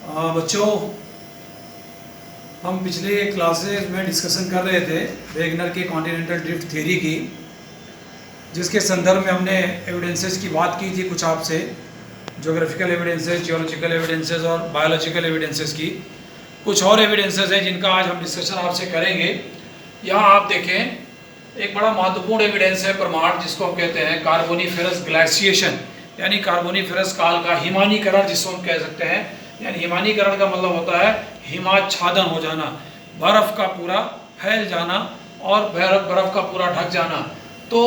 बच्चों, हम पिछले क्लासेज में डिस्कशन कर रहे थे वेगनर के कॉन्टिनेंटल ड्रिफ्ट थ्योरी की, जिसके संदर्भ में हमने एविडेंसेस की बात की थी कुछ आपसे, ज्योग्राफिकल एविडेंसेस, जियोलॉजिकल एविडेंसेस और बायोलॉजिकल एविडेंसेस की। कुछ और एविडेंसेस हैं जिनका आज हम डिस्कशन आपसे करेंगे। यहाँ आप देखें, एक बड़ा महत्वपूर्ण एविडेंस है, प्रमाण, जिसको हम कहते हैं कार्बोनिफेरस ग्लेशिएशन, यानी कार्बोनिफेरस काल का हिमानीकरण, जिसको हम कह सकते हैं। यानी हिमानीकरण का मतलब होता है हिमाच्छादन हो जाना, बर्फ का पूरा फैल जाना और बर्फ का पूरा ढक जाना। तो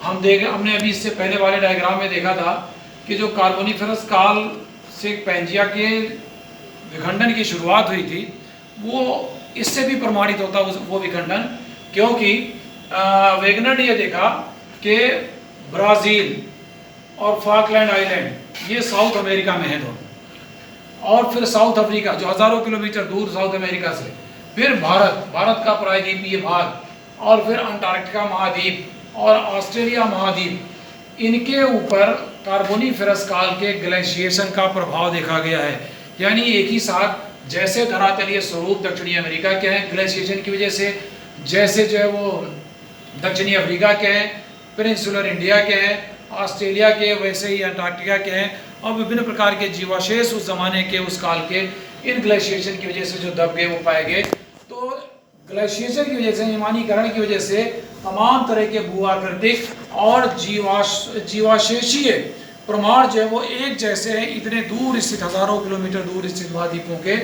हमने अभी इससे पहले वाले डायग्राम में देखा था कि जो कार्बोनिफेरस काल से पैंजिया के विखंडन की शुरुआत हुई थी, वो इससे भी प्रमाणित होता वो विखंडन, क्योंकि वेगनर ने ये देखा कि ब्राज़ील और फाकलैंड आइलैंड ये साउथ अमेरिका में है दोनों, और फिर साउथ अफ्रीका जो हज़ारों किलोमीटर दूर साउथ अमेरिका से, फिर भारत का प्रायद्वीपीय भाग, और फिर अंटार्कटिका महाद्वीप और ऑस्ट्रेलिया महाद्वीप, इनके ऊपर कार्बोनिफेरस काल के ग्लेशिएशन का प्रभाव देखा गया है। यानी एक ही साथ जैसे धरातलीय स्वरूप दक्षिणी अमेरिका के हैं ग्लेशिएशन की वजह से, जैसे जो है वो दक्षिणी अफ्रीका के हैं, पेनिनसुलर इंडिया के हैं, ऑस्ट्रेलिया के, वैसे ही अंटार्कटिका के हैं, और विभिन्न प्रकार के जीवाशेष उस जमाने के, उस काल के, इन ग्लेशिएशन की वजह से जो दब गए वो पाए गए। तो ग्लेशिएशन की वजह से, हिमानीकरण की वजह से तमाम तरह के भू-आकृतिक और जीवाशेषीय प्रमाण जो है वो एक जैसे हैं, इतने दूर स्थित, हजारों किलोमीटर दूर स्थित महाद्वीपों के।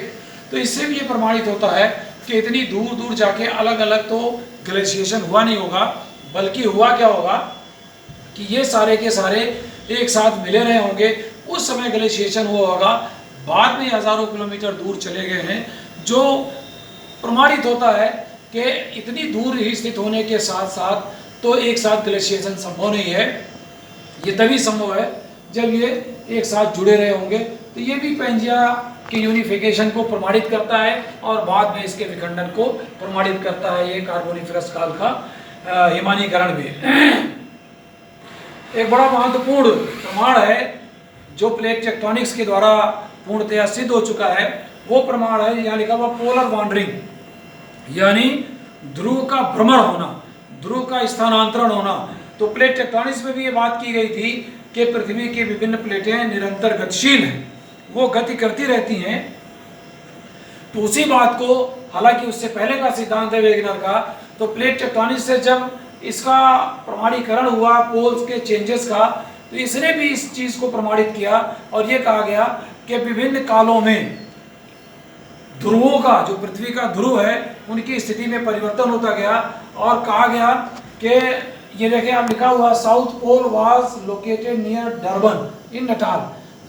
तो इससे भी ये प्रमाणित होता है कि इतनी दूर दूर जाके अलग अलग तो ग्लेशिएशन हुआ नहीं होगा, बल्कि हुआ क्या होगा कि ये सारे के सारे एक साथ मिले रहे होंगे, उस समय ग्लेशिएशन हुआ होगा, बाद में हजारों किलोमीटर दूर चले गए हैं। जो प्रमाणित होता है कि इतनी दूर ही स्थित होने के साथ साथ तो एक साथ ग्लेशिएशन संभव नहीं है। ये तभी संभव है जब ये एक साथ जुड़े रहे होंगे। तो ये भी पैंजिया की यूनिफिकेशन को प्रमाणित करता है और बाद में इसके विखंडन को प्रमाणित करता है, ये कार्बोनिफेरस काल का हिमानीकरण भी। एक बड़ा महत्वपूर्ण प्रमाण है जो प्लेट टेक्टोनिक्स के द्वारा पूर्णतया सिद्ध हो चुका है, वो प्रमाण है, यहाँ लिखा हुआ पोलर वॉन्डरिंग, यानी ध्रुव का भ्रमण होना, ध्रुव का स्थानांतरण होना। तो प्लेट टेक्टोनिक्स में भी ये बात की गई थी कि पृथ्वी की विभिन्न प्लेटें निरंतर गतिशील हैं, वो गति करती रहती हैं। तो उसी बात को, हालांकि उससे पहले का सिद्धांत है वेगनर का, तो प्लेट टेक्टोनिक्स से जब इसका प्रमाणीकरण हुआ पोल्स के चेंजेस का, तो इसने भी इस चीज को प्रमाणित किया और ये कहा गया कि विभिन्न कालों में ध्रुवों का, जो पृथ्वी का ध्रुव है, उनकी स्थिति में परिवर्तन होता गया। और कहा गया कि ये देखिए आप, लिखा हुआ south pole was located near Durban in Natal,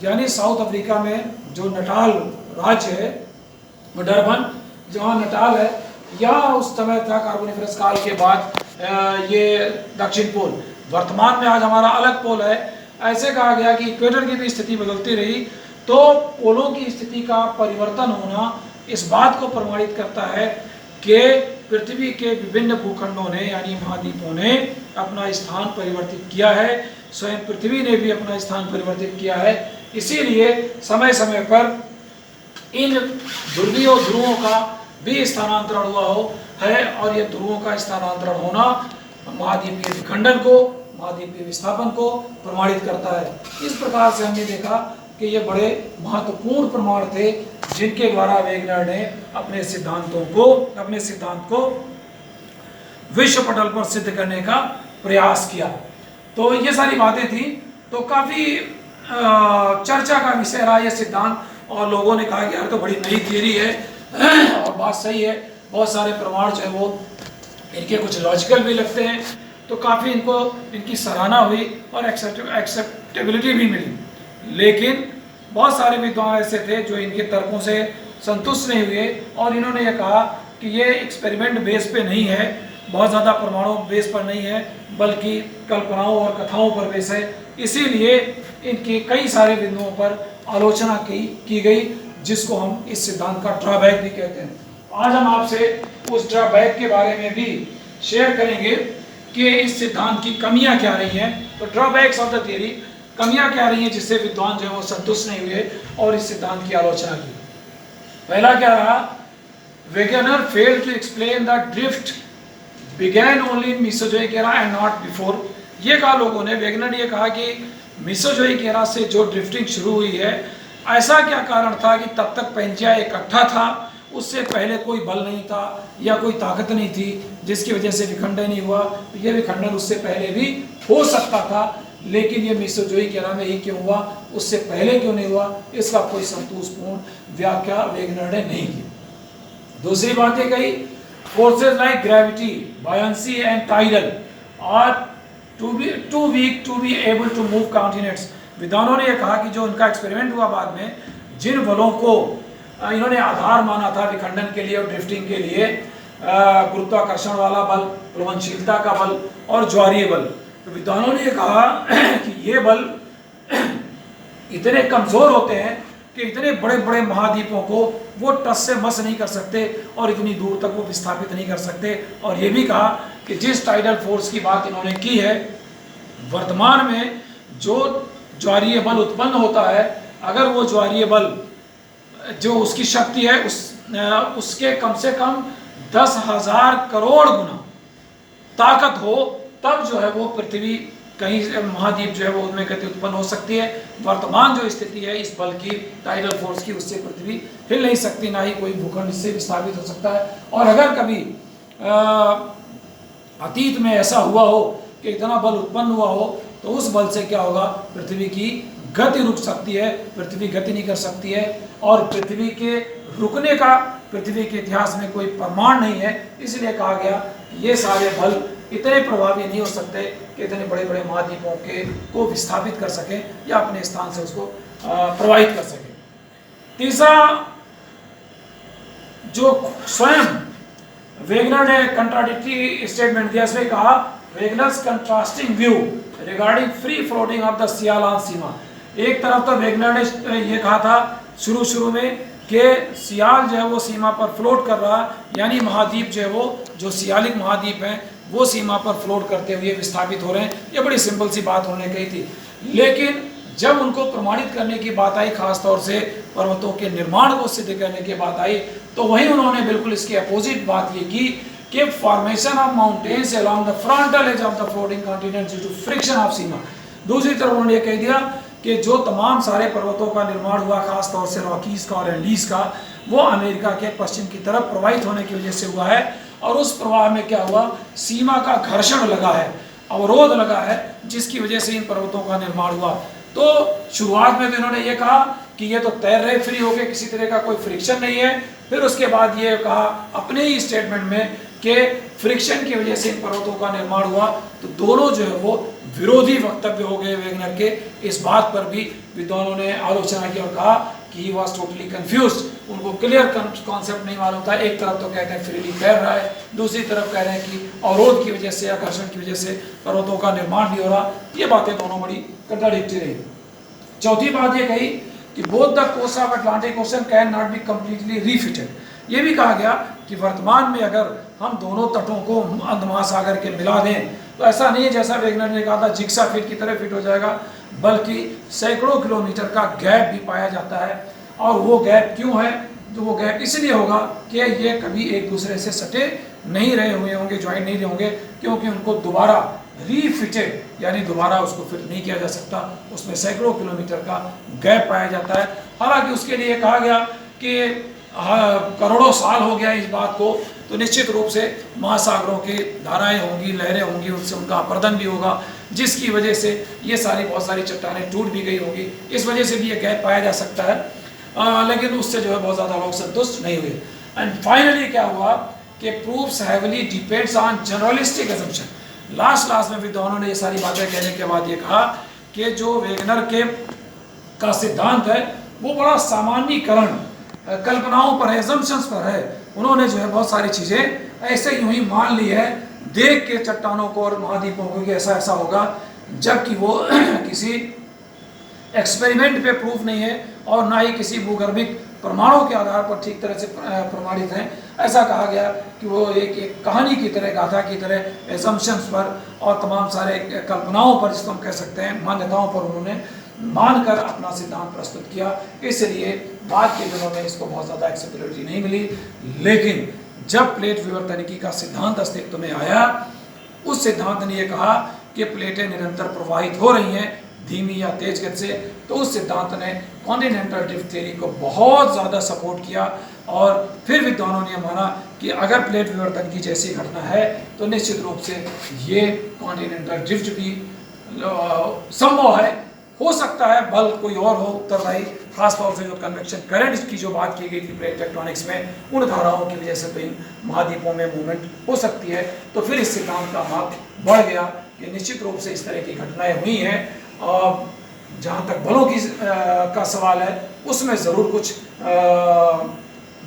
यानी साउथ अफ्रीका में जो नटाल राज्य है, वो डरबन जहाँ नटाल है, यह उस समय था कार्बोनिफेरस काल के बाद ये दक्षिण पोल। वर्तमान में आज हमारा अलग पोल है। ऐसे कहा गया कि इक्वेटर की भी स्थिति बदलती रही, तो पोलों की स्थिति का परिवर्तन होना इस बात को प्रमाणित करता है कि पृथ्वी के विभिन्न भूखंडों ने, यानी महाद्वीपों ने अपना स्थान परिवर्तित किया है, स्वयं पृथ्वी ने भी अपना स्थान परिवर्तित किया है। इसीलिए समय समय पर इन ध्रुवों का भी स्थानांतरण हुआ है, और ये ध्रुवों का स्थानांतरण होना महाद्वीपीय विखंडन को, महाद्वीपीय विस्थापन को प्रमाणित करता है। इस प्रकार से हमने देखा कि ये बड़े महत्वपूर्ण प्रमाण थे जिनके द्वारा वेगनर ने अपने सिद्धांत को विश्व पटल पर सिद्ध करने का प्रयास किया। तो ये सारी बातें थी, तो काफी चर्चा का विषय रहा ये सिद्धांत, और लोगों ने कहा कि यार तो बड़ी नई थियरी है और बात सही है, बहुत सारे प्रमाण जो है वो इनके कुछ लॉजिकल भी लगते हैं, तो काफ़ी इनकी सराहना हुई और एक्सेप्टेबिलिटी भी मिली। लेकिन बहुत सारे विद्वान ऐसे थे जो इनके तर्कों से संतुष्ट नहीं हुए, और इन्होंने ये कहा कि ये एक्सपेरिमेंट बेस पे नहीं है, बहुत ज़्यादा परमाणु बेस पर नहीं है, बल्कि कल्पनाओं और कथाओं पर बेस है। इसीलिए इनके कई सारे बिंदुओं पर आलोचना की गई, जिसको हम इस सिद्धांत का ड्रॉबैक भी कहते हैं। आज हम आपसे उस ड्रॉबैक के बारे में भी शेयर करेंगे कि इस सिद्धांत की कमियां क्या रही हैं। तो ड्रॉबैक्स ऑफ द थियरी, कमियां क्या रही हैं जिससे विद्वान जो है वो संतुष्ट नहीं हुए और इस सिद्धांत की आलोचना की। पहला क्या रहा, Wegener failed to explain the drift began only in Mesozoic era and not before. ये कहा लोगों ने, वेगनर ने ये कहा कि मीसोजोइक एरा से जो ड्रिफ्टिंग शुरू हुई है, ऐसा क्या कारण था कि तब तक पैंजिया इकट्ठा था, उससे पहले कोई बल नहीं था या कोई ताकत नहीं थी जिसकी वजह से विखंडन नहीं हुआ। तो ये विखंडन उससे पहले भी हो सकता था, लेकिन ये मीसोजोइक एरा में ही क्यों हुआ, उससे पहले क्यों नहीं हुआ, इसका कोई संतोषपूर्ण व्याख्या वेगनर ने नहीं की। दूसरी बात ये कही, forces like gravity, buoyancy and tidal are too weak to be able to move continents. विद्वानों ने यह कहा कि जो उनका एक्सपेरिमेंट हुआ बाद में, जिन बलों को इन्होंने आधार माना था विखंडन के लिए और ड्रिफ्टिंग के लिए, गुरुत्वाकर्षण वाला बल, प्लवनशीलता का बल और ज्वारीय बल, तो विद्वानों ने कहा कि ये बल इतने कमजोर होते हैं कि इतने बड़े बड़े महाद्वीपों को वो टस से मस नहीं कर सकते और इतनी दूर तक वो विस्थापित नहीं कर सकते। और ये भी कहा कि जिस टाइडल फोर्स की बात इन्होंने की है, वर्तमान में जो ज्वारीय बल उत्पन्न होता है, अगर वो ज्वारीय बल जो उसकी शक्ति है उसके कम से कम 10,000 करोड़ गुना ताकत हो, तब जो है वो पृथ्वी कहीं महाद्वीप जो है वो उनमें गति उत्पन्न हो सकती है। वर्तमान जो स्थिति है इस बल की, टाइडल फोर्स की, उससे पृथ्वी हिल नहीं सकती, ना ही कोई भूखंड इससे विस्थापित हो सकता है। और अगर कभी अतीत में ऐसा हुआ हो कि इतना बल उत्पन्न हुआ हो, तो उस बल से क्या होगा, पृथ्वी की गति रुक सकती है, पृथ्वी गति नहीं कर सकती है। और पृथ्वी के रुकने का पृथ्वी के इतिहास में कोई प्रमाण नहीं है, इसलिए कहा गया ये सारे बल इतने प्रभावी नहीं हो सकते कि इतने बड़े बड़े महाद्वीपों के को विस्थापित कर सकें या अपने स्थान से उसको प्रवाहित कर सकें। तीसरा, जो स्वयं वेगनर ने कंट्राडिक्टरी स्टेटमेंट दिया, इसमें कहा Wegener's contrasting view regarding free floating of the sial sima. एक तरफ तो वेगनर ने ये कहा था शुरू में कि सियाल जो है वो सीमा पर फ्लोट कर रहा, यानी महाद्वीप जो है वो, जो सियालिक महाद्वीप हैं वो सीमा पर फ्लोट करते हुए विस्थापित हो रहे हैं। ये बड़ी सिंपल सी बात उन्होंने कही थी, लेकिन जब उनको प्रमाणित करने की बात आई, खासतौर से पर्वतों के निर्माण को सिद्ध करने की बात आई, तो वहीं उन्होंने बिल्कुल इसके अपोजिट बात ये की कि formation of mountains along the frontal edge of the floating continent due to friction of sima. दूसरी तरफ उन्होंने ये कह दिया कि जो तमाम सारे पर्वतों का निर्माण हुआ, खासतौर से रॉकीज का और एंडीज का, वो अमेरिका के पश्चिम की तरफ प्रवाहित होने की वजह से हुआ है। और उस प्रवाह में क्या हुआ, सीमा का घर्षण लगा है, अवरोध लगा है, जिसकी वजह से इन पर्वतों का निर्माण हुआ। तो शुरुआत में तो इन्होंने ये कहा कि ये तो तैर रहे फ्री हो गए, किसी तरह का कोई फ्रिक्शन नहीं है। फिर उसके बाद ये कहा अपने ही स्टेटमेंट में कि फ्रिक्शन की वजह से इन पर्वतों का निर्माण हुआ। तो दोनों जो है वो विरोधी वक्तव्य हो गए वेगनर के। इस बात पर भी विद्वानों ने आलोचना की और कहा कि ही वॉज टोटली कंफ्यूज्ड, उनको क्लियर कॉन्सेप्ट नहीं मालूम था। एक तरफ तो कहते हैं फ्रीली तैर रहा है, दूसरी तरफ कह रहे हैं कि अवरोध की वजह से, आकर्षण की वजह से पर्वतों का निर्माण भी हो रहा। ये बातें दोनों बड़ी कंट्राडिक्टरी रही। चौथी बात ये कही कि both the coast of Atlantic ocean can not be completely refitted. ये भी कहा गया कि वर्तमान में अगर हम दोनों तटों को अंध महासागर के मिला दें तो ऐसा नहीं है जैसा वेगनर ने कहा था जिग्सा फिट की तरह फिट हो जाएगा, बल्कि सैकड़ों किलोमीटर का गैप भी पाया जाता है। और वो गैप क्यों है, तो वो गैप इसलिए होगा कि ये कभी एक दूसरे से सटे नहीं रहे हुए होंगे, ज्वाइन नहीं रहे होंगे, क्योंकि उनको दोबारा रीफिटेड यानी दोबारा उसको फिट नहीं किया जा सकता। उसमें सैकड़ों किलोमीटर का गैप पाया जाता है। हालांकि उसके लिए कहा गया कि करोड़ों साल हो गया इस बात को, तो निश्चित रूप से महासागरों की धाराएं होंगी, लहरें होंगी, उनसे उनका अपर्दन भी होगा, जिसकी वजह से ये बहुत सारी चट्टानें टूट भी गई होंगी। इस वजह से भी ये गैप पाया जा सकता है, लेकिन उससे जो है बहुत ज़्यादा लोग संतुष्ट नहीं हुए। एंड फाइनली क्या हुआ कि proofs heavily depends on generalistic assumption. Last में विद्वानों ने ये सारी बातें कहने के बाद ये कहा कि जो वेगनर का सिद्धांत है वो बड़ा सामान्यीकरण, कल्पनाओं पर, एजम्पशंस पर है। उन्होंने जो है बहुत सारी चीज़ें ऐसे यूं ही मान ली है देख के चट्टानों को और महाद्वीपों को कि ऐसा ऐसा होगा, जबकि वो किसी एक्सपेरिमेंट पे प्रूफ नहीं है और ना ही किसी भूगर्भिक प्रमाणों के आधार पर ठीक तरह से प्रमाणित हैं। ऐसा कहा गया कि वो एक कहानी की तरह, गाथा की तरह एजम्पशंस पर और तमाम सारे कल्पनाओं पर, जिसको हम कह सकते हैं मान्यताओं पर उन्होंने मानकर अपना सिद्धांत प्रस्तुत किया। इसलिए बाद के दिनों में इसको बहुत ज़्यादा एक्सेप्टेबिलिटी नहीं मिली, लेकिन जब प्लेट विवर्तनिकी का सिद्धांत अस्तित्व में आया, उस सिद्धांत ने यह कहा कि प्लेटें निरंतर प्रवाहित हो रही हैं धीमी या तेज गति से, तो उस सिद्धांत ने कॉन्टिनेंटल ड्रिफ्ट थ्योरी को बहुत ज़्यादा सपोर्ट किया। और फिर विद्वानों ने माना कि अगर प्लेट विवर्तन की जैसी घटना है तो निश्चित रूप से ये कॉन्टिनेंटल ड्रिफ्ट भी संभव है, हो सकता है बल कोई और हो उत्तरदायी, खासतौर से जो कन्वेक्शन करंट की जो बात की गई थी प्लेट टेक्टोनिक्स में, उन धाराओं की वजह से तो इन महाद्वीपों में मूवमेंट हो सकती है। तो फिर इस सिद्धांत का माप बढ़ गया कि निश्चित रूप से इस तरह की घटनाएं हुई हैं। और जहाँ तक बलों की का सवाल है, उसमें ज़रूर कुछ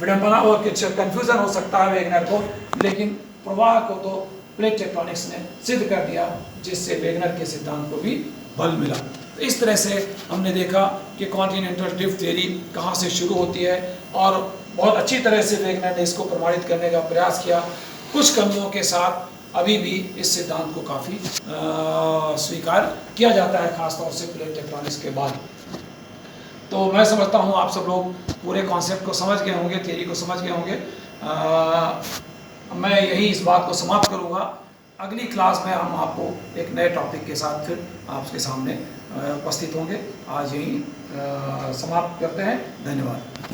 विडंबना और कुछ कन्फ्यूज़न हो सकता है वेगनर को, लेकिन प्रवाह को तो प्लेट टेक्टोनिक्स ने सिद्ध कर दिया, जिससे वेगनर के सिद्धांत को भी बल मिला। तो इस तरह से हमने देखा कि कॉन्टिनेंटल ड्रिफ्ट थ्योरी कहाँ से शुरू होती है, और बहुत अच्छी तरह से वेगनर ने इसको प्रमाणित करने का प्रयास किया। कुछ कमियों के साथ अभी भी इस सिद्धांत को काफ़ी स्वीकार किया जाता है, खासतौर से प्लेट टेक्टोनिक्स के बाद। तो मैं समझता हूँ आप सब लोग पूरे कॉन्सेप्ट को समझ गए होंगे, थ्योरी को समझ गए होंगे। मैं यही इस बात को समाप्त करूँगा। अगली क्लास में हम आपको एक नए टॉपिक के साथ फिर आपके सामने उपस्थित होंगे। आज यही समाप्त करते हैं। धन्यवाद।